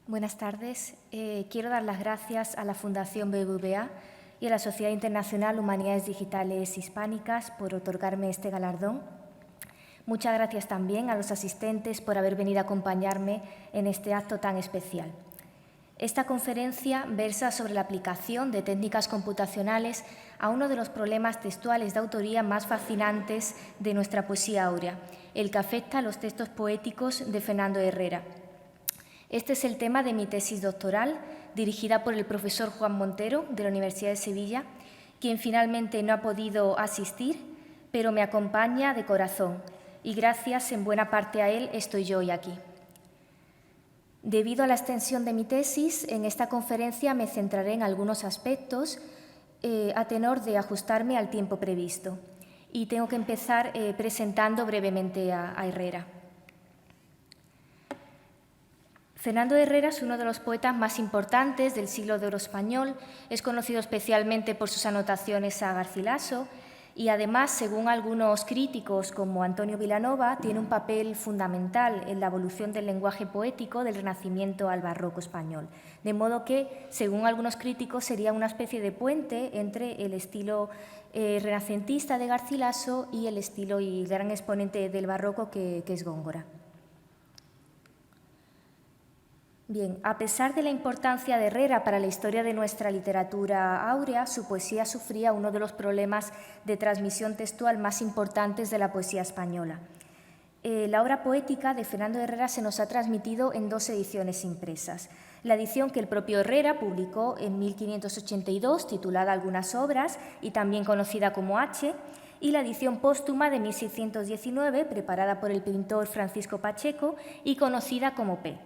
Buenas tardes. Quiero dar las gracias a la Fundación BBVA y a la Sociedad Internacional Humanidades Digitales Hispánicas por otorgarme este galardón. Muchas gracias también a los asistentes por haber venido a acompañarme en este acto tan especial. Esta conferencia versa sobre la aplicación de técnicas computacionales a uno de los problemas textuales de autoría más fascinantes de nuestra poesía áurea, el que afecta a los textos poéticos de Fernando Herrera. Este es el tema de mi tesis doctoral, dirigida por el profesor Juan Montero, de la Universidad de Sevilla, quien finalmente no ha podido asistir, pero me acompaña de corazón, y gracias en buena parte a él estoy yo hoy aquí. Debido a la extensión de mi tesis, en esta conferencia me centraré en algunos aspectos a tenor de ajustarme al tiempo previsto. Y tengo que empezar presentando brevemente a Herrera. Fernando Herrera es uno de los poetas más importantes del siglo de oro español, es conocido especialmente por sus anotaciones a Garcilaso y además, según algunos críticos como Antonio Vilanova, tiene un papel fundamental en la evolución del lenguaje poético del Renacimiento al Barroco español. De modo que, según algunos críticos, sería una especie de puente entre el estilo renacentista de Garcilaso y el estilo y gran exponente del Barroco que es Góngora. Bien, a pesar de la importancia de Herrera para la historia de nuestra literatura áurea, su poesía sufría uno de los problemas de transmisión textual más importantes de la poesía española. La obra poética de Fernando Herrera se nos ha transmitido en dos ediciones impresas. La edición que el propio Herrera publicó en 1582, titulada Algunas obras y también conocida como H, y la edición póstuma de 1619, preparada por el pintor Francisco Pacheco y conocida como P.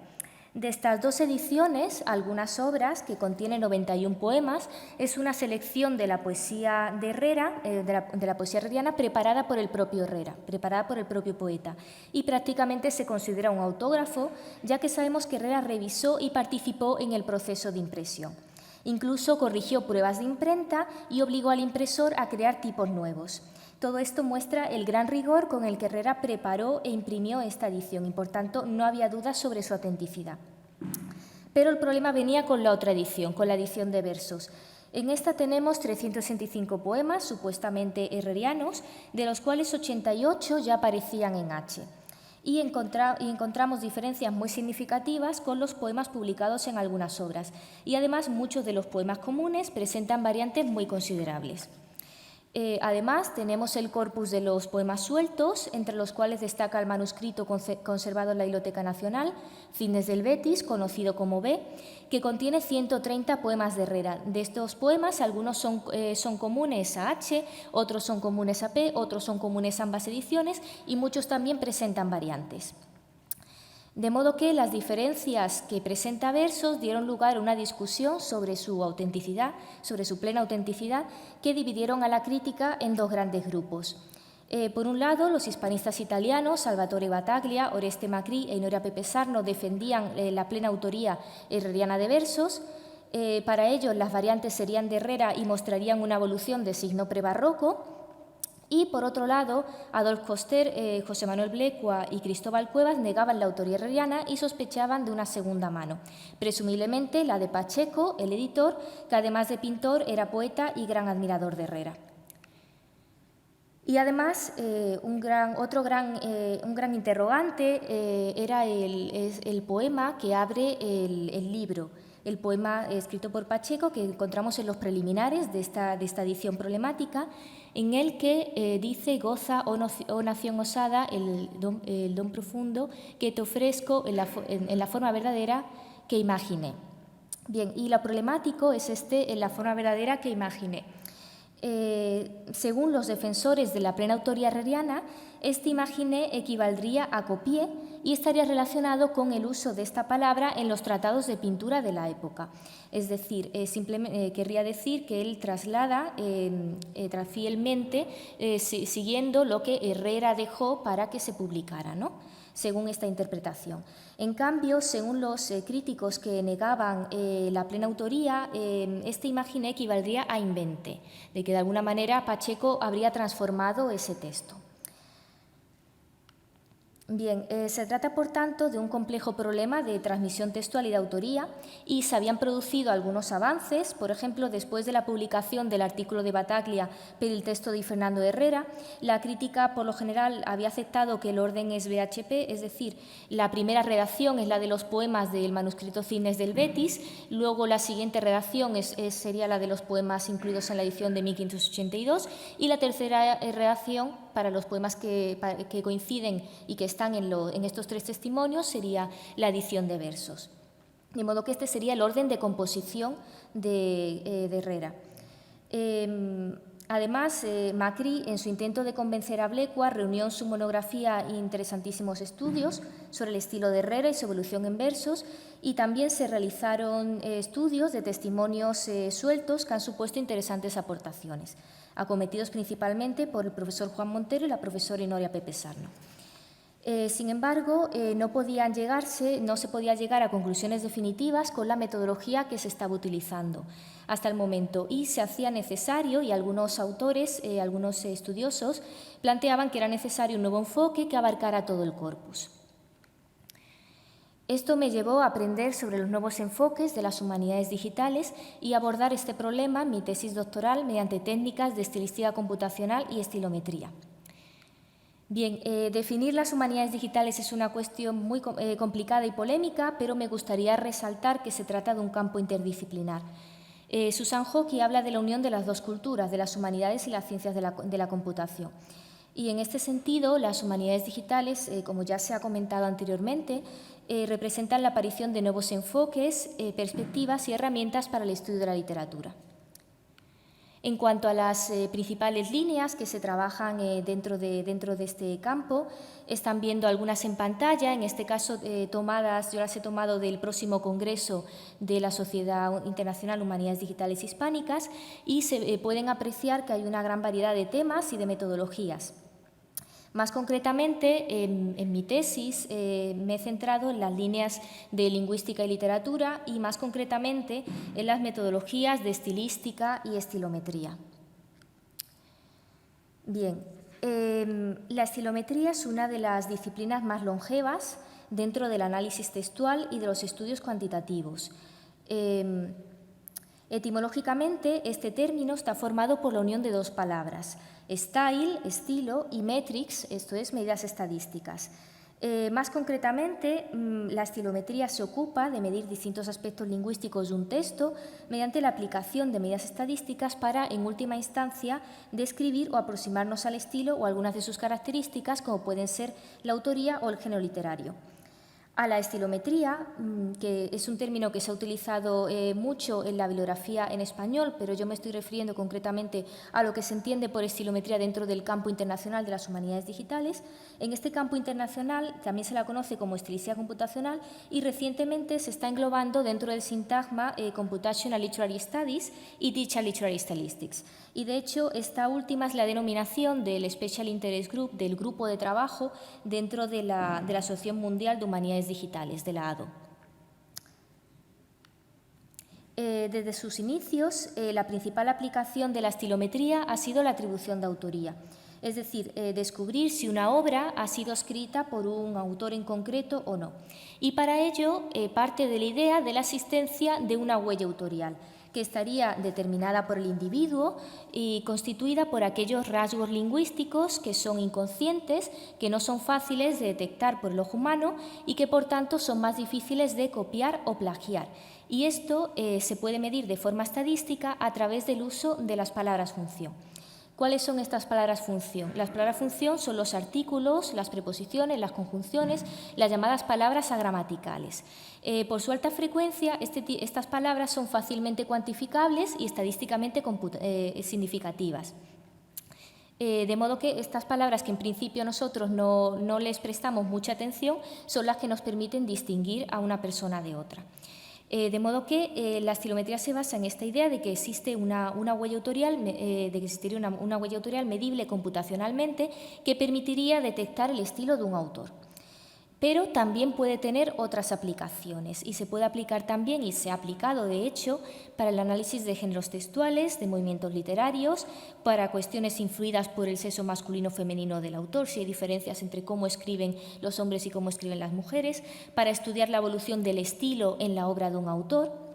De estas dos ediciones, Algunas obras, que contiene 91 poemas, es una selección de la poesía de Herrera, de la poesía herreriana, preparada por el propio Herrera, preparada por el propio poeta. Y prácticamente se considera un autógrafo, ya que sabemos que Herrera revisó y participó en el proceso de impresión. Incluso corrigió pruebas de imprenta y obligó al impresor a crear tipos nuevos. Todo esto muestra el gran rigor con el que Herrera preparó e imprimió esta edición y, por tanto, no había dudas sobre su autenticidad. Pero el problema venía con la otra edición, con la edición de versos. En esta tenemos 365 poemas, supuestamente herrerianos, de los cuales 88 ya aparecían en H. Y encontramos diferencias muy significativas con los poemas publicados en Algunas obras. Y además, muchos de los poemas comunes presentan variantes muy considerables. Además, tenemos el corpus de los poemas sueltos, entre los cuales destaca el manuscrito conservado en la Biblioteca Nacional, Cisnes del Betis, conocido como B, que contiene 130 poemas de Herrera. De estos poemas, algunos son comunes a H, otros son comunes a P, otros son comunes a ambas ediciones y muchos también presentan variantes. De modo que las diferencias que presenta versos dieron lugar a una discusión sobre su autenticidad, sobre su plena autenticidad, que dividieron a la crítica en dos grandes grupos. Por un lado, los hispanistas italianos, Salvatore Battaglia, Oreste Macri e Inoria Pepe Sarno, defendían la plena autoría herreriana de versos. Para ellos, las variantes serían de Herrera y mostrarían una evolución de signo prebarroco. Y, por otro lado, Adolf Coster, José Manuel Blecua y Cristóbal Cuevas negaban la autoría herreriana y sospechaban de una segunda mano, presumiblemente la de Pacheco, el editor, que además de pintor era poeta y gran admirador de Herrera. Y además, un gran interrogante era el poema que abre el libro, el poema escrito por Pacheco que encontramos en los preliminares de esta edición problemática, en el que dice: «Goza, oh nación osada, el don profundo que te ofrezco en la forma verdadera que imaginé». Bien, y lo problemático es en la forma verdadera que imaginé. Según los defensores de la plena autoría herreriana, este imaginé equivaldría a copié y estaría relacionado con el uso de esta palabra en los tratados de pintura de la época. Es decir, simplemente querría decir que él traslada fielmente siguiendo lo que Herrera dejó para que se publicara, ¿no?, según esta interpretación. En cambio, según los críticos que negaban la plena autoría, este imaginé equivaldría a inventé, de que de alguna manera Pacheco habría transformado ese texto. Bien, se trata, por tanto, de un complejo problema de transmisión textual y de autoría, y se habían producido algunos avances. Por ejemplo, después de la publicación del artículo de Battaglia per il testo de Fernando Herrera, la crítica, por lo general, había aceptado que el orden es BHP, es decir, la primera redacción es la de los poemas del manuscrito Cisnes del Betis, luego la siguiente redacción sería la de los poemas incluidos en la edición de 1582, y la tercera redacción, para los poemas que coinciden y que están en estos tres testimonios, sería la edición de versos. De modo que este sería el orden de composición de Herrera. Además, Macri, en su intento de convencer a Blecua, reunió en su monografía interesantísimos estudios sobre el estilo de Herrera y su evolución en versos, y también se realizaron estudios de testimonios sueltos que han supuesto interesantes aportaciones, acometidos principalmente por el profesor Juan Montero y la profesora Inoria Pepe Sarno. Sin embargo, no se podía llegar a conclusiones definitivas con la metodología que se estaba utilizando hasta el momento, y se hacía necesario, y algunos autores, algunos estudiosos, planteaban que era necesario un nuevo enfoque que abarcara todo el corpus. Esto me llevó a aprender sobre los nuevos enfoques de las humanidades digitales y abordar este problema en mi tesis doctoral mediante técnicas de estilística computacional y estilometría. Bien, definir las humanidades digitales es una cuestión muy complicada y polémica, pero me gustaría resaltar que se trata de un campo interdisciplinar. Susan Hockey habla de la unión de las dos culturas, de las humanidades y las ciencias de la computación. Y en este sentido, las humanidades digitales, como ya se ha comentado anteriormente, representan la aparición de nuevos enfoques, perspectivas y herramientas para el estudio de la literatura. En cuanto a las principales líneas que se trabajan dentro de este campo, están viendo algunas en pantalla, en este caso yo las he tomado del próximo Congreso de la Sociedad Internacional Humanidades Digitales Hispánicas, y se pueden apreciar que hay una gran variedad de temas y de metodologías. Más concretamente, en mi tesis me he centrado en las líneas de lingüística y literatura, y más concretamente en las metodologías de estilística y estilometría. Bien, la estilometría es una de las disciplinas más longevas dentro del análisis textual y de los estudios cuantitativos. Etimológicamente, este término está formado por la unión de dos palabras: style, estilo, y metrics, esto es, medidas estadísticas. Más concretamente, la estilometría se ocupa de medir distintos aspectos lingüísticos de un texto mediante la aplicación de medidas estadísticas para, en última instancia, describir o aproximarnos al estilo o algunas de sus características, como pueden ser la autoría o el género literario. A la estilometría, que es un término que se ha utilizado mucho en la bibliografía en español, pero yo me estoy refiriendo concretamente a lo que se entiende por estilometría dentro del campo internacional de las humanidades digitales. En este campo internacional también se la conoce como estilística computacional, y recientemente se está englobando dentro del sintagma Computational Literary Studies y Digital Literary Statistics. Y de hecho, esta última es la denominación del Special Interest Group, del grupo de trabajo dentro de la Asociación Mundial de Humanidades Digitales, de la ADO. Desde sus inicios, la principal aplicación de la estilometría ha sido la atribución de autoría, es decir, descubrir si una obra ha sido escrita por un autor en concreto o no. Y para ello parte de la idea de la existencia de una huella autorial, que estaría determinada por el individuo y constituida por aquellos rasgos lingüísticos que son inconscientes, que no son fáciles de detectar por el ojo humano y que, por tanto, son más difíciles de copiar o plagiar. Y esto se puede medir de forma estadística a través del uso de las palabras función. ¿Cuáles son estas palabras función? Las palabras función son los artículos, las preposiciones, las conjunciones, las llamadas palabras agramaticales. Por su alta frecuencia, estas palabras son fácilmente cuantificables y estadísticamente significativas. De modo que estas palabras, que en principio nosotros no les prestamos mucha atención, son las que nos permiten distinguir a una persona de otra. De modo que la estilometría se basa en esta idea de que existe una huella autorial, una huella autorial medible computacionalmente, que permitiría detectar el estilo de un autor. pero también puede tener otras aplicaciones y se puede aplicar también, y se ha aplicado de hecho, para el análisis de géneros textuales, de movimientos literarios, para cuestiones influidas por el sexo masculino o femenino del autor, si hay diferencias entre cómo escriben los hombres y cómo escriben las mujeres, para estudiar la evolución del estilo en la obra de un autor.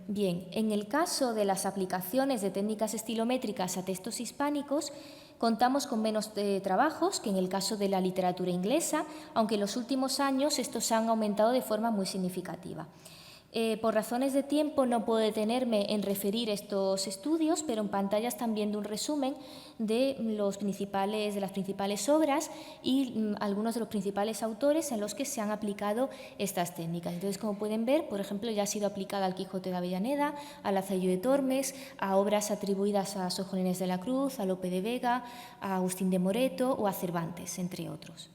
Bien, en el caso de las aplicaciones de técnicas estilométricas a textos hispánicos, contamos con menos trabajos que en el caso de la literatura inglesa, aunque en los últimos años estos han aumentado de forma muy significativa. Por razones de tiempo no puedo detenerme en referir estos estudios, pero en pantalla están viendo un resumen de las principales obras y algunos de los principales autores en los que se han aplicado estas técnicas. Entonces, como pueden ver, por ejemplo, ya ha sido aplicada al Quijote de Avellaneda, a Lazarillo de Tormes, a obras atribuidas a Sor Juana Inés de la Cruz, a Lope de Vega, a Agustín de Moreto o a Cervantes, entre otros.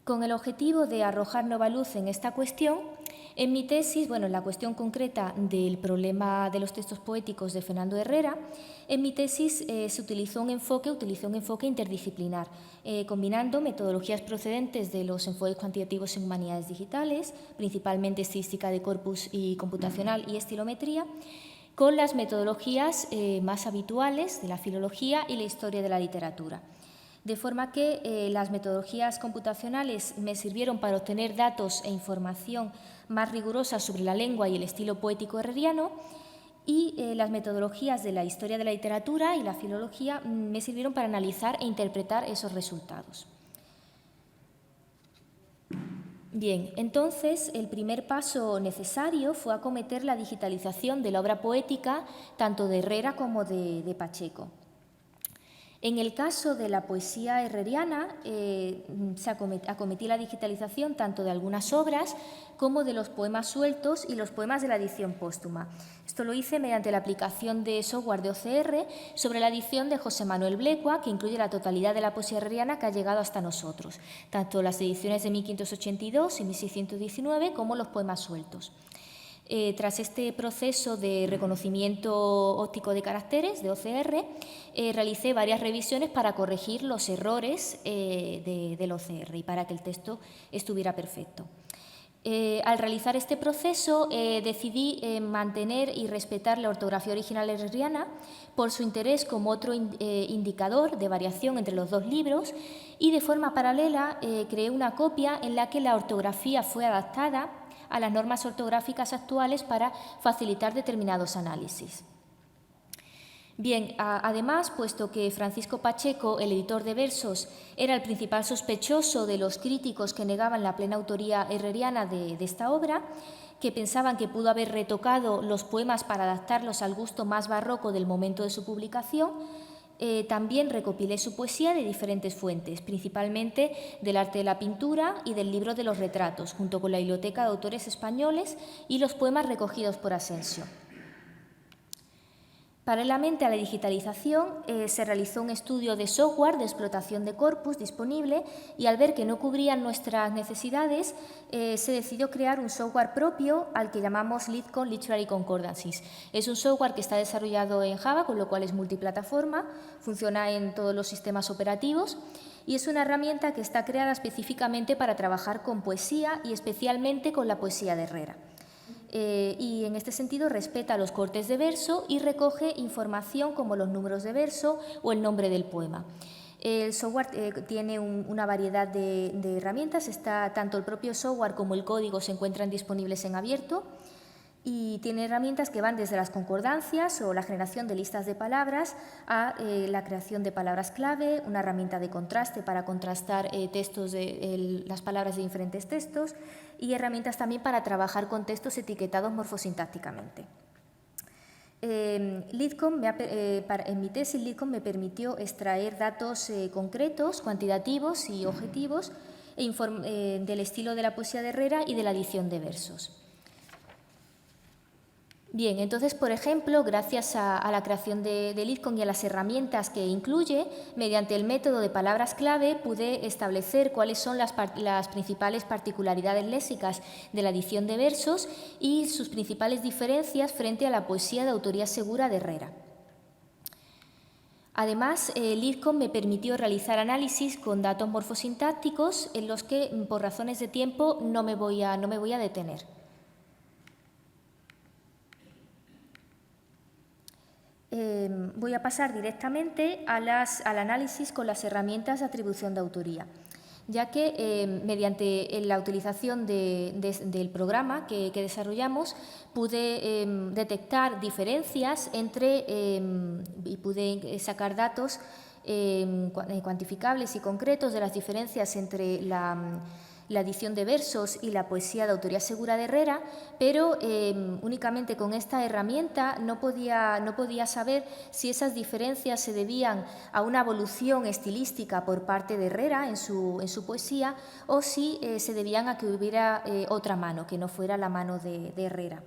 Con el objetivo de arrojar nueva luz en esta cuestión, en mi tesis, en la cuestión concreta del problema de los textos poéticos de Fernando Herrera, en mi tesis se utilicé un enfoque interdisciplinar, combinando metodologías procedentes de los enfoques cuantitativos en humanidades digitales, principalmente estadística de corpus y computacional y estilometría, con las metodologías más habituales de la filología y la historia de la literatura. De forma que las metodologías computacionales me sirvieron para obtener datos e información más rigurosa sobre la lengua y el estilo poético herreriano, y las metodologías de la historia de la literatura y la filología me sirvieron para analizar e interpretar esos resultados. Bien, entonces el primer paso necesario fue acometer la digitalización de la obra poética tanto de Herrera como de Pacheco. En el caso de la poesía herreriana, acometí la digitalización tanto de algunas obras como de los poemas sueltos y los poemas de la edición póstuma. Esto lo hice mediante la aplicación de software de OCR sobre la edición de José Manuel Blecua, que incluye la totalidad de la poesía herreriana que ha llegado hasta nosotros, tanto las ediciones de 1582 y 1619 como los poemas sueltos. Tras este proceso de reconocimiento óptico de caracteres, de OCR, realicé varias revisiones para corregir los errores del OCR y para que el texto estuviera perfecto. Al realizar este proceso, decidí mantener y respetar la ortografía original herreriana por su interés como otro indicador de variación entre los dos libros, y de forma paralela creé una copia en la que la ortografía fue adaptada a las normas ortográficas actuales para facilitar determinados análisis. Bien, además, puesto que Francisco Pacheco, el editor de versos, era el principal sospechoso de los críticos que negaban la plena autoría herreriana de esta obra, que pensaban que pudo haber retocado los poemas para adaptarlos al gusto más barroco del momento de su publicación, también recopilé su poesía de diferentes fuentes, principalmente del arte de la pintura y del libro de los retratos, junto con la biblioteca de autores españoles y los poemas recogidos por Asensio. Paralelamente a la digitalización, se realizó un estudio de software de explotación de corpus disponible, y al ver que no cubrían nuestras necesidades, se decidió crear un software propio al que llamamos LitCon Literary Concordances. Es un software que está desarrollado en Java, con lo cual es multiplataforma, funciona en todos los sistemas operativos y es una herramienta que está creada específicamente para trabajar con poesía y especialmente con la poesía de Herrera. Y en este sentido respeta los cortes de verso y recoge información como los números de verso o el nombre del poema. El software tiene una variedad de herramientas, tanto el propio software como el código se encuentran disponibles en abierto, y tiene herramientas que van desde las concordancias o la generación de listas de palabras a la creación de palabras clave, una herramienta de contraste para contrastar las palabras de diferentes textos, y herramientas también para trabajar con textos etiquetados morfosintácticamente. En mi tesis, LitCon me permitió extraer datos concretos, cuantitativos y objetivos del estilo de la poesía de Herrera y de la edición de versos. Bien, entonces, por ejemplo, gracias a la creación de LitCon y a las herramientas que incluye, mediante el método de palabras clave pude establecer cuáles son las principales particularidades léxicas de la edición de versos y sus principales diferencias frente a la poesía de autoría segura de Herrera. Además, el IRCOM me permitió realizar análisis con datos morfosintácticos en los que, por razones de tiempo, no me voy a detener. Voy a pasar directamente al análisis con las herramientas de atribución de autoría, ya que mediante la utilización del programa que desarrollamos pude detectar diferencias y pude sacar datos cuantificables y concretos de las diferencias entre la edición de versos y la poesía de autoría segura de Herrera, pero únicamente con esta herramienta no podía saber si esas diferencias se debían a una evolución estilística por parte de Herrera en su poesía o si se debían a que hubiera otra mano, que no fuera la mano de Herrera.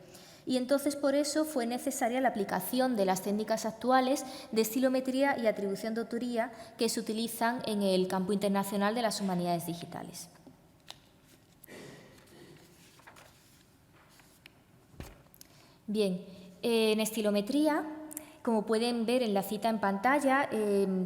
Y entonces por eso fue necesaria la aplicación de las técnicas actuales de estilometría y atribución de autoría que se utilizan en el campo internacional de las humanidades digitales. Bien, en estilometría, como pueden ver en la cita en pantalla,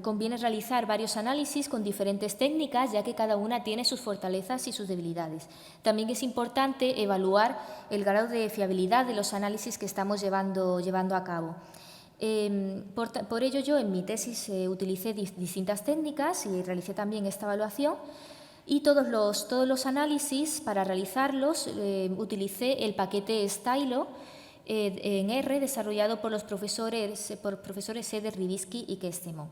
conviene realizar varios análisis con diferentes técnicas, ya que cada una tiene sus fortalezas y sus debilidades. También es importante evaluar el grado de fiabilidad de los análisis que estamos llevando a cabo. Por ello, yo en mi tesis utilicé distintas técnicas y realicé también esta evaluación. Y todos los análisis, para realizarlos, utilicé el paquete Stylo en R, desarrollado por los profesores Eder, Rybicki y Kestimo.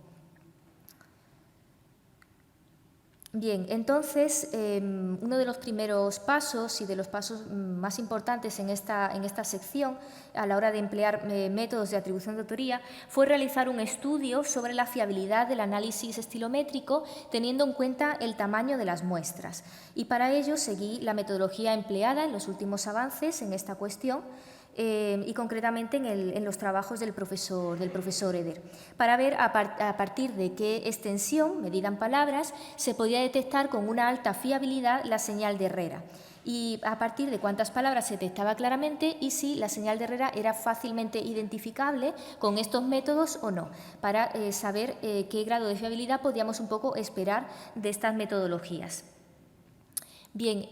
Bien, entonces, uno de los primeros pasos y de los pasos más importantes en esta sección a la hora de emplear métodos de atribución de autoría fue realizar un estudio sobre la fiabilidad del análisis estilométrico teniendo en cuenta el tamaño de las muestras. Y para ello seguí la metodología empleada en los últimos avances en esta cuestión, y concretamente en los trabajos del profesor Eder, para ver a partir de qué extensión, medida en palabras, se podía detectar con una alta fiabilidad la señal de Herrera y a partir de cuántas palabras se detectaba claramente y si la señal de Herrera era fácilmente identificable con estos métodos o no, para saber qué grado de fiabilidad podíamos un poco esperar de estas metodologías. Bien,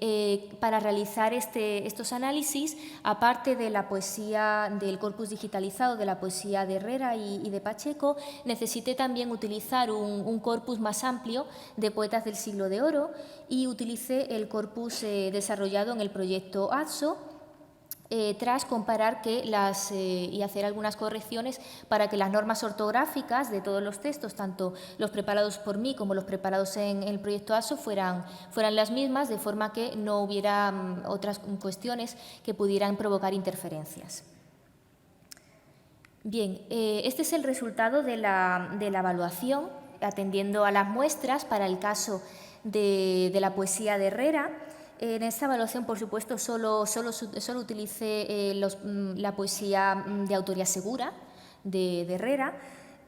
para realizar estos análisis, aparte de la poesía del corpus digitalizado, de la poesía de Herrera y de Pacheco, necesité también utilizar un corpus más amplio de poetas del siglo de oro y utilicé el corpus desarrollado en el proyecto ADSO, tras comparar y hacer algunas correcciones para que las normas ortográficas de todos los textos, tanto los preparados por mí como los preparados en el proyecto ASO, fueran las mismas, de forma que no hubiera otras cuestiones que pudieran provocar interferencias. Bien, este es el resultado de la evaluación, atendiendo a las muestras para el caso de la poesía de Herrera. En esta evaluación, por supuesto, solo utilicé la poesía de autoría segura de Herrera.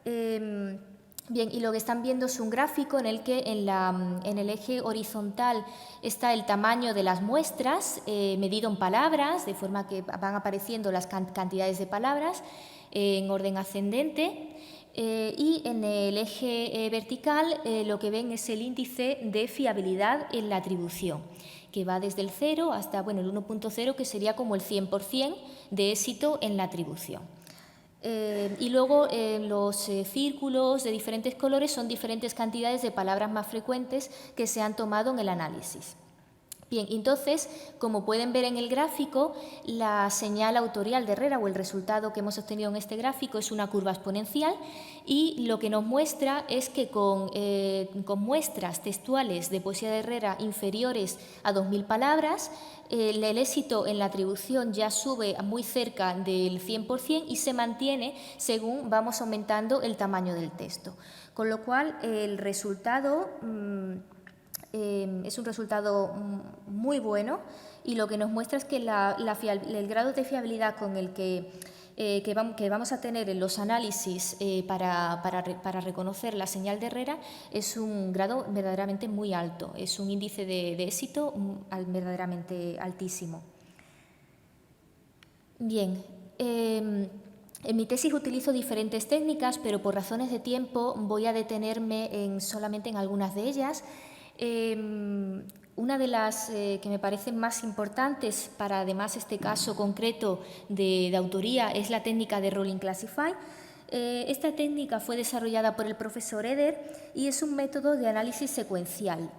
Bien, y lo que están viendo es un gráfico en el que en el eje horizontal está el tamaño de las muestras medido en palabras, de forma que van apareciendo las cantidades de palabras en orden ascendente. Y en el eje vertical lo que ven es el índice de fiabilidad en la atribución, que va desde el 0 hasta el 1.0, que sería como el 100% de éxito en la atribución. Y luego los círculos de diferentes colores son diferentes cantidades de palabras más frecuentes que se han tomado en el análisis. Bien, entonces, como pueden ver en el gráfico, la señal autorial de Herrera o el resultado que hemos obtenido en este gráfico es una curva exponencial y lo que nos muestra es que con muestras textuales de poesía de Herrera inferiores a 2.000 palabras, el éxito en la atribución ya sube muy cerca del 100% y se mantiene según vamos aumentando el tamaño del texto. Con lo cual, el resultado es un resultado muy bueno y lo que nos muestra es que el grado de fiabilidad con el que vamos a tener en los análisis para reconocer la señal de Herrera es un grado verdaderamente muy alto, es un índice de éxito verdaderamente altísimo. Bien, En mi tesis utilizo diferentes técnicas, pero por razones de tiempo voy a detenerme solamente en algunas de ellas. Una de las que me parecen más importantes para, además, este caso concreto de autoría es la técnica de Rolling Classify. Esta técnica fue desarrollada por el profesor Eder y es un método de análisis secuencial.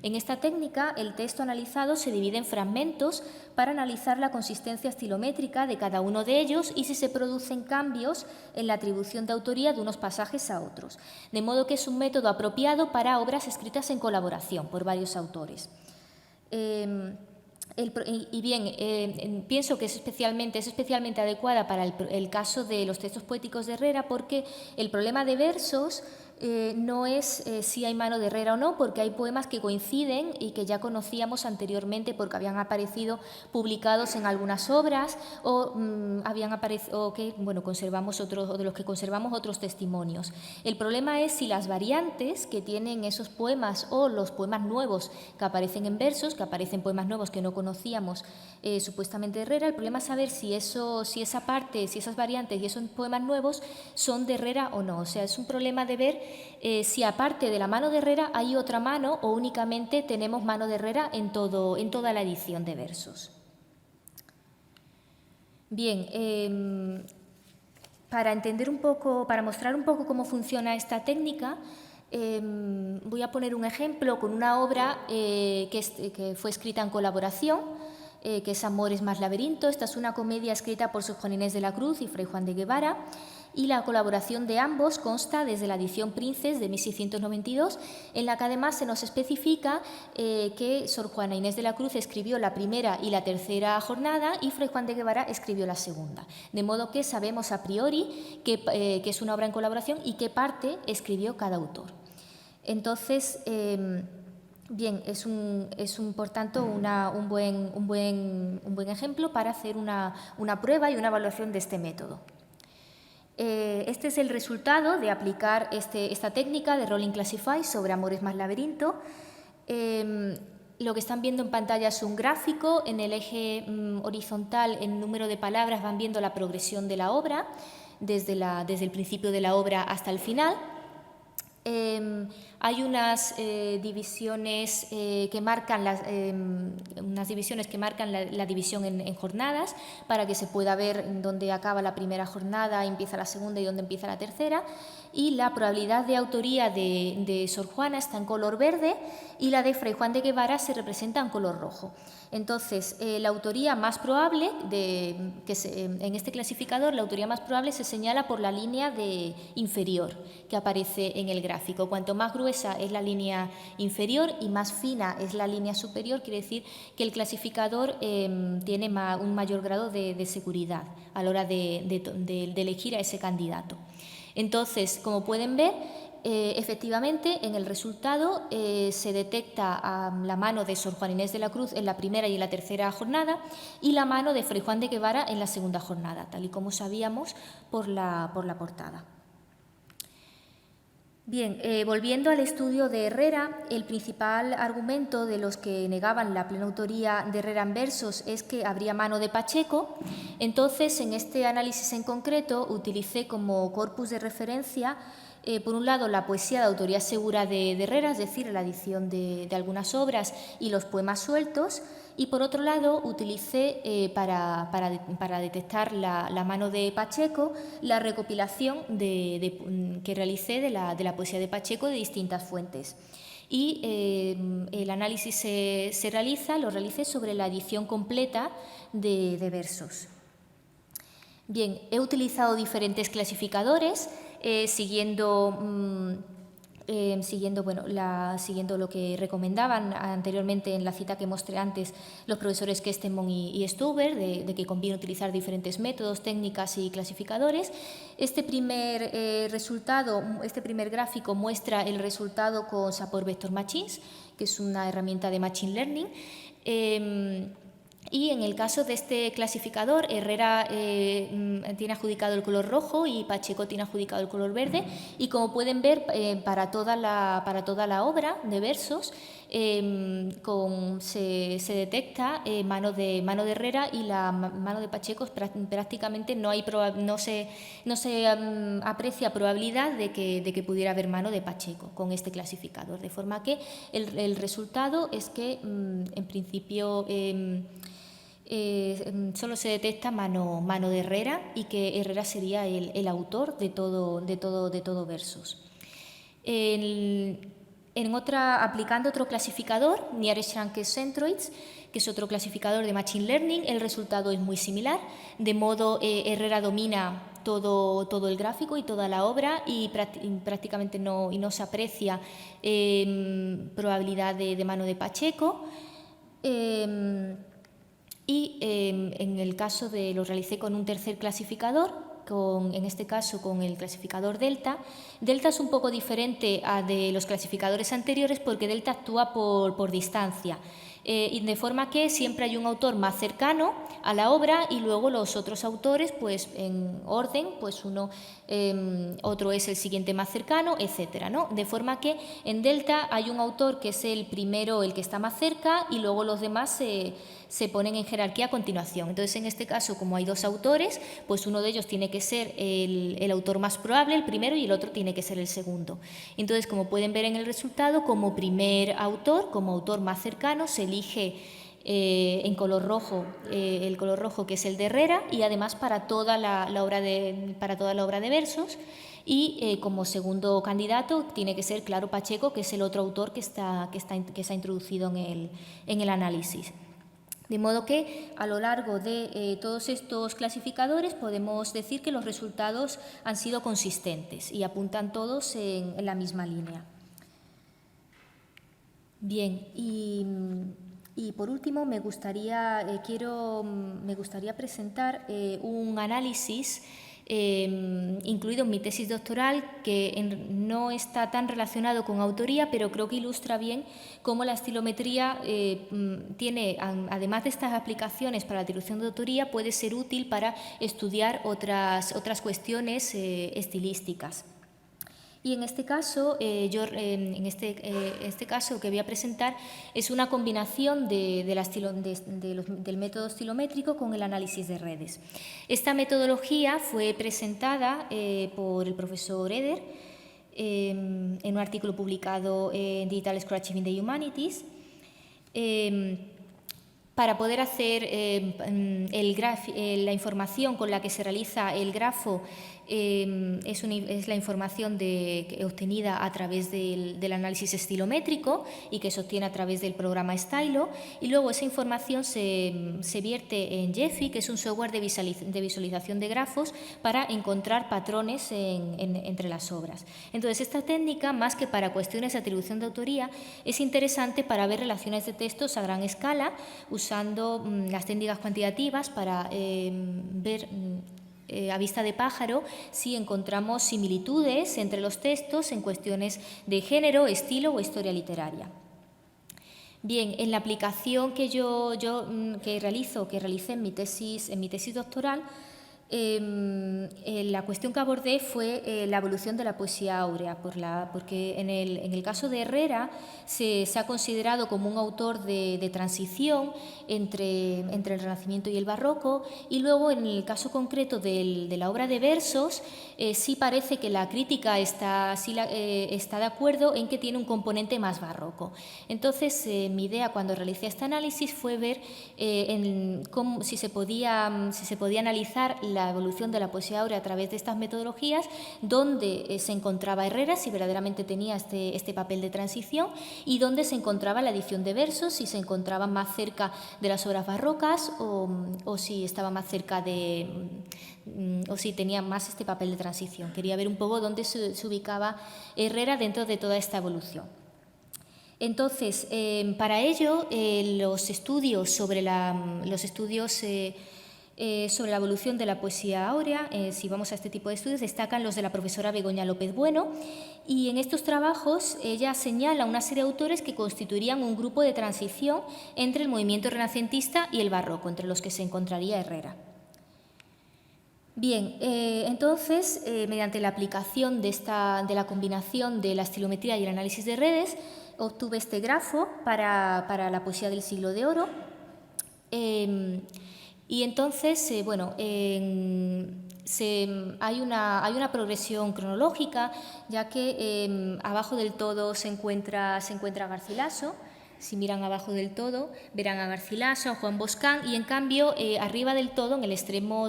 En esta técnica, el texto analizado se divide en fragmentos para analizar la consistencia estilométrica de cada uno de ellos y si se producen cambios en la atribución de autoría de unos pasajes a otros. De modo que es un método apropiado para obras escritas en colaboración por varios autores. Pienso que es especialmente adecuada para el caso de los textos poéticos de Herrera, porque el problema de versos no es si hay mano de Herrera o no, porque hay poemas que coinciden y que ya conocíamos anteriormente porque habían aparecido publicados en algunas obras o conservamos otros, de los que conservamos otros testimonios. El problema es si las variantes que tienen esos poemas o los poemas nuevos que aparecen en versos, que aparecen poemas nuevos que no conocíamos supuestamente de Herrera, el problema es saber si esas variantes y esos poemas nuevos son de Herrera o no. O sea, es un problema de ver si aparte de la mano de Herrera hay otra mano o únicamente tenemos mano de Herrera en toda la edición de versos. Bien, para mostrar un poco cómo funciona esta técnica, voy a poner un ejemplo con una obra que fue escrita en colaboración, que es Amores más laberinto. Esta es una comedia escrita por Sor Juana Inés de la Cruz y Fray Juan de Guevara, y la colaboración de ambos consta desde la edición Princes de 1692, en la que además se nos especifica que Sor Juana Inés de la Cruz escribió la primera y la tercera jornada y Fray Juan de Guevara escribió la segunda. De modo que sabemos a priori que es una obra en colaboración y qué parte escribió cada autor. Entonces, por tanto, un buen ejemplo para hacer una prueba y una evaluación de este método. Este es el resultado de aplicar esta técnica de Rolling Classify sobre Amores más laberinto. Lo que están viendo en pantalla es un gráfico. En el eje horizontal, en número de palabras, van viendo la progresión de la obra, desde el principio de la obra hasta el final. Hay unas divisiones que marcan la división en jornadas, para que se pueda ver dónde acaba la primera jornada, empieza la segunda y dónde empieza la tercera. Y la probabilidad de autoría de Sor Juana está en color verde y la de Fray Juan de Guevara se representa en color rojo. Entonces, la autoría más probable en este clasificador, la autoría más probable se señala por la línea inferior que aparece en el gráfico. Cuanto más gruesa es la línea inferior y más fina es la línea superior, quiere decir que el clasificador tiene un mayor grado de seguridad a la hora de elegir a ese candidato. Entonces, como pueden ver, efectivamente, en el resultado se detecta la mano de Sor Juana Inés de la Cruz en la primera y en la tercera jornada y la mano de Fray Juan de Guevara en la segunda jornada, tal y como sabíamos por la portada. Bien, volviendo al estudio de Herrera, el principal argumento de los que negaban la plena autoría de Herrera en versos es que habría mano de Pacheco. Entonces, en este análisis en concreto, utilicé como corpus de referencia, por un lado, la poesía de autoría segura de Herrera, es decir, la edición de algunas obras y los poemas sueltos, y por otro lado, utilicé para detectar la mano de Pacheco la recopilación que realicé de la poesía de Pacheco de distintas fuentes. Y el análisis lo realicé sobre la edición completa de versos. Bien, he utilizado diferentes clasificadores siguiendo lo que recomendaban anteriormente en la cita que mostré antes los profesores Kestenbaum y Stuber, de que conviene utilizar diferentes métodos, técnicas y clasificadores. Este primer gráfico muestra el resultado con Support Vector Machines, que es una herramienta de Machine Learning. Y en el caso de este clasificador, Herrera tiene adjudicado el color rojo y Pacheco tiene adjudicado el color verde. Y como pueden ver, para toda la obra de versos, se detecta mano de Herrera, y la mano de Pacheco prácticamente no se aprecia probabilidad de que pudiera haber mano de Pacheco con este clasificador, de forma que el resultado es que en principio solo se detecta mano de Herrera, y que Herrera sería el autor de todo Versos. Aplicando otro clasificador, Nyarestranke-Centroids, que es otro clasificador de Machine Learning, el resultado es muy similar, de modo Herrera domina todo el gráfico y toda la obra, y prácticamente no se aprecia probabilidad de mano de Pacheco. En el caso lo realicé con un tercer clasificador, en este caso con el clasificador delta. Delta es un poco diferente a de los clasificadores anteriores porque delta actúa por distancia, y de forma que siempre hay un autor más cercano a la obra y luego los otros autores, pues en orden, pues otro es el siguiente más cercano, etcétera, ¿no? De forma que en delta hay un autor que es el primero, el que está más cerca, y luego los demás se ponen en jerarquía a continuación. Entonces, en este caso, como hay dos autores, pues uno de ellos tiene que ser el autor más probable, el primero, y el otro tiene que ser el segundo. Entonces, como pueden ver en el resultado, como primer autor, como autor más cercano, se elige en color rojo, el color rojo, que es el de Herrera, y además para toda la obra de Versos. Y como segundo candidato tiene que ser, claro, Pacheco, que es el otro autor que se ha introducido en el análisis. De modo que a lo largo de todos estos clasificadores podemos decir que los resultados han sido consistentes y apuntan todos en la misma línea. Bien, y por último me gustaría presentar un análisis incluido en mi tesis doctoral, que no está tan relacionado con autoría, pero creo que ilustra bien cómo la estilometría tiene, además de estas aplicaciones para la atribución de autoría, puede ser útil para estudiar otras cuestiones estilísticas. Y en este caso, este caso que voy a presentar es una combinación del método estilométrico con el análisis de redes. Esta metodología fue presentada por el profesor Eder en un artículo publicado en Digital Scholarship in the Humanities. Para poder hacer la información con la que se realiza el grafo es la información obtenida a través del análisis estilométrico y que se obtiene a través del programa Stylo, y luego esa información se vierte en Gephi, que es un software de visualización de grafos para encontrar patrones entre las obras. Entonces, esta técnica, más que para cuestiones de atribución de autoría, es interesante para ver relaciones de textos a gran escala, usando las técnicas cuantitativas para ver a vista de pájaro si encontramos similitudes entre los textos en cuestiones de género, estilo o historia literaria. Bien, en la aplicación que realicé en mi tesis doctoral, la cuestión que abordé fue la evolución de la poesía áurea, porque en el caso de Herrera se ha considerado como un autor de transición entre el Renacimiento y el Barroco, y luego en el caso concreto de la obra de Versos sí parece que la crítica está de acuerdo en que tiene un componente más barroco. Entonces, mi idea cuando realicé este análisis fue ver si se podía analizar la evolución de la poesía áurea a través de estas metodologías, donde se encontraba Herrera, si verdaderamente tenía este papel de transición, y donde se encontraba la edición de Versos, si se encontraba más cerca de las obras barrocas o si estaba más cerca o si tenía más este papel de transición. Quería ver un poco dónde se ubicaba Herrera dentro de toda esta evolución. Entonces, para ello, los estudios sobre la evolución de la poesía áurea, si vamos a este tipo de estudios, destacan los de la profesora Begoña López Bueno, y en estos trabajos ella señala una serie de autores que constituirían un grupo de transición entre el movimiento renacentista y el barroco, entre los que se encontraría Herrera. Bien, entonces, mediante la aplicación de la combinación de la estilometría y el análisis de redes, obtuve este grafo para la poesía del siglo de oro. Y entonces, bueno, hay una progresión cronológica, ya que abajo del todo se encuentra Garcilaso. Si miran abajo del todo, verán a Garcilaso, a Juan Boscán, y en cambio, arriba del todo, en el extremo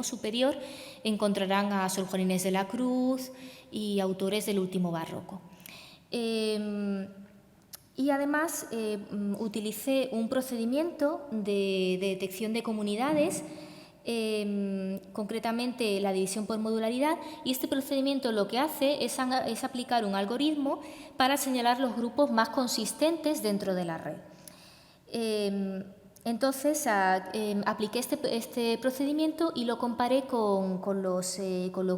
superior, encontrarán a Sor Juana Inés de la Cruz y autores del último barroco. Y además utilicé un procedimiento de detección de comunidades, concretamente la división por modularidad, y este procedimiento lo que hace es aplicar un algoritmo para señalar los grupos más consistentes dentro de la red. Entonces, apliqué este procedimiento y lo comparé con los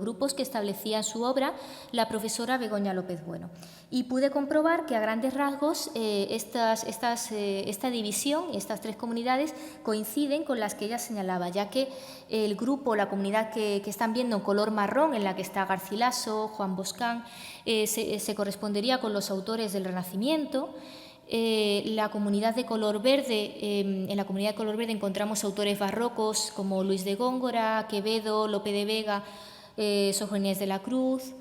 grupos que establecía en su obra la profesora Begoña López Bueno. Y pude comprobar que a grandes rasgos esta división y estas tres comunidades coinciden con las que ella señalaba, ya que el grupo, la comunidad que están viendo en color marrón, en la que está Garcilaso, Juan Boscán, se correspondería con los autores del Renacimiento. La comunidad de color verde, en la comunidad de color verde encontramos autores barrocos como Luis de Góngora, Quevedo, Lope de Vega, Sor Juana Inés de la Cruz.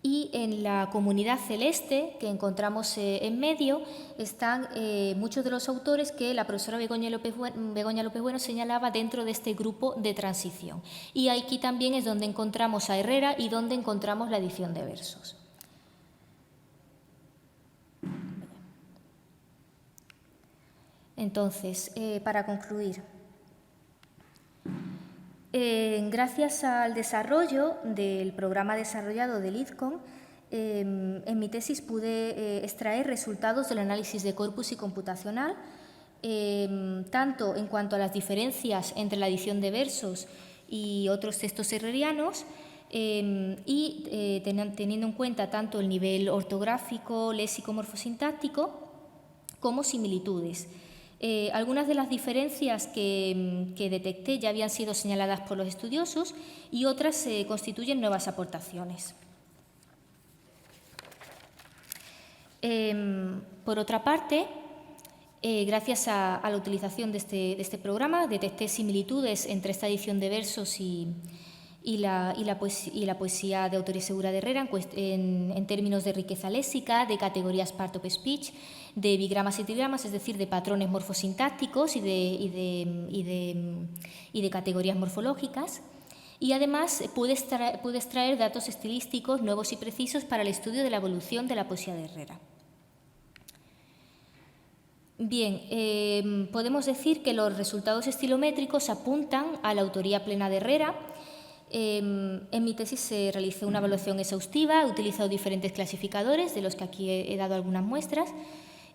Y en la comunidad celeste, que encontramos en medio, están muchos de los autores que la profesora Begoña López Bueno señalaba dentro de este grupo de transición. Y aquí también es donde encontramos a Herrera y donde encontramos la edición de versos. Entonces, para concluir, gracias al desarrollo del programa desarrollado del IDCOM, en mi tesis pude extraer resultados del análisis de corpus y computacional, tanto en cuanto a las diferencias entre la edición de versos y otros textos herrerianos, y teniendo en cuenta tanto el nivel ortográfico, léxico, morfosintáctico, como similitudes. Algunas de las diferencias que detecté ya habían sido señaladas por los estudiosos y otras constituyen nuevas aportaciones. Por otra parte, gracias a la utilización de este programa, detecté similitudes entre esta edición de versos y la poesía de autoría segura de Herrera en términos de riqueza léxica, de categorías part-of-speech, de bigramas y trigramas, es decir, de patrones morfosintácticos y de categorías morfológicas. Y además pude extraer datos estilísticos nuevos y precisos para el estudio de la evolución de la poesía de Herrera. Bien, podemos decir que los resultados estilométricos apuntan a la autoría plena de Herrera. En mi tesis se realizó una evaluación exhaustiva, he utilizado diferentes clasificadores, de los que aquí he dado algunas muestras,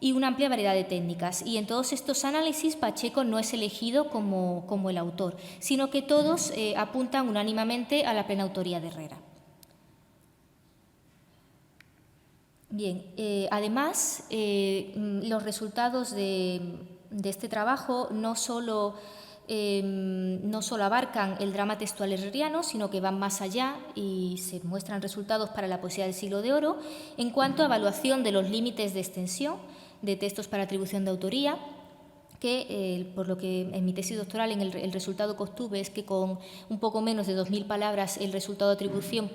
y una amplia variedad de técnicas. Y en todos estos análisis Pacheco no es elegido como el autor, sino que todos apuntan unánimemente a la plena autoría de Herrera. Bien, además, los resultados de este trabajo no solo abarcan el drama textual herreriano, sino que van más allá y se muestran resultados para la poesía del siglo de oro en cuanto a evaluación de los límites de extensión de textos para atribución de autoría, que por lo que en mi tesis doctoral el resultado que obtuve es que con un poco menos de 2.000 palabras el resultado de atribución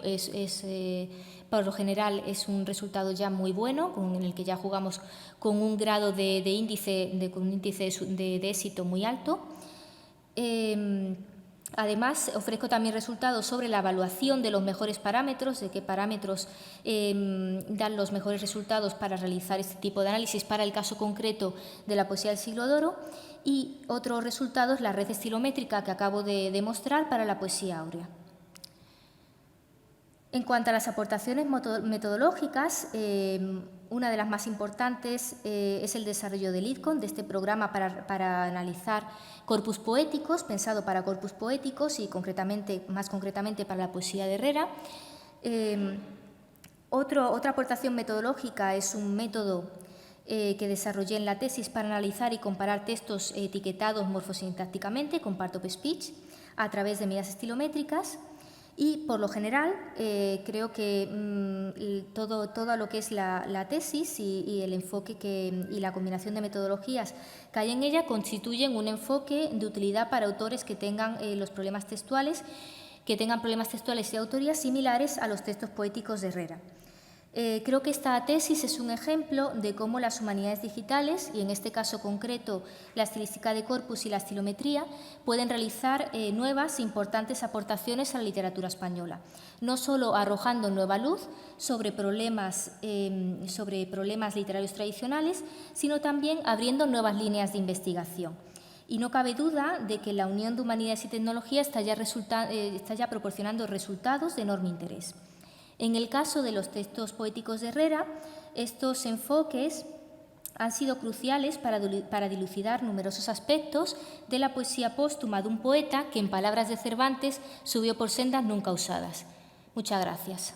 por lo general es un resultado ya muy bueno, en el que ya jugamos con un grado de índice de éxito muy alto. Además, ofrezco también resultados sobre la evaluación de los mejores parámetros, de qué parámetros dan los mejores resultados para realizar este tipo de análisis para el caso concreto de la poesía del siglo de oro, y otros resultados, la red estilométrica que acabo de demostrar para la poesía áurea. En cuanto a las aportaciones metodológicas, una de las más importantes es el desarrollo del IDCOM, de este programa para analizar corpus poéticos, pensado para corpus poéticos y más concretamente para la poesía de Herrera. Otra aportación metodológica es un método que desarrollé en la tesis para analizar y comparar textos etiquetados morfosintácticamente con part-of-speech a través de medidas estilométricas. Y, por lo general, creo que todo lo que es la tesis y el enfoque y la combinación de metodologías que hay en ella constituyen un enfoque de utilidad para autores que tengan los problemas textuales, y autorías similares a los textos poéticos de Herrera. Creo que esta tesis es un ejemplo de cómo las humanidades digitales, y en este caso concreto la estilística de corpus y la estilometría, pueden realizar nuevas e importantes aportaciones a la literatura española, no solo arrojando nueva luz sobre problemas literarios tradicionales, sino también abriendo nuevas líneas de investigación. Y no cabe duda de que la unión de humanidades y tecnología está ya proporcionando resultados de enorme interés. En el caso de los textos poéticos de Herrera, estos enfoques han sido cruciales para dilucidar numerosos aspectos de la poesía póstuma de un poeta que, en palabras de Cervantes, subió por sendas nunca usadas. Muchas gracias.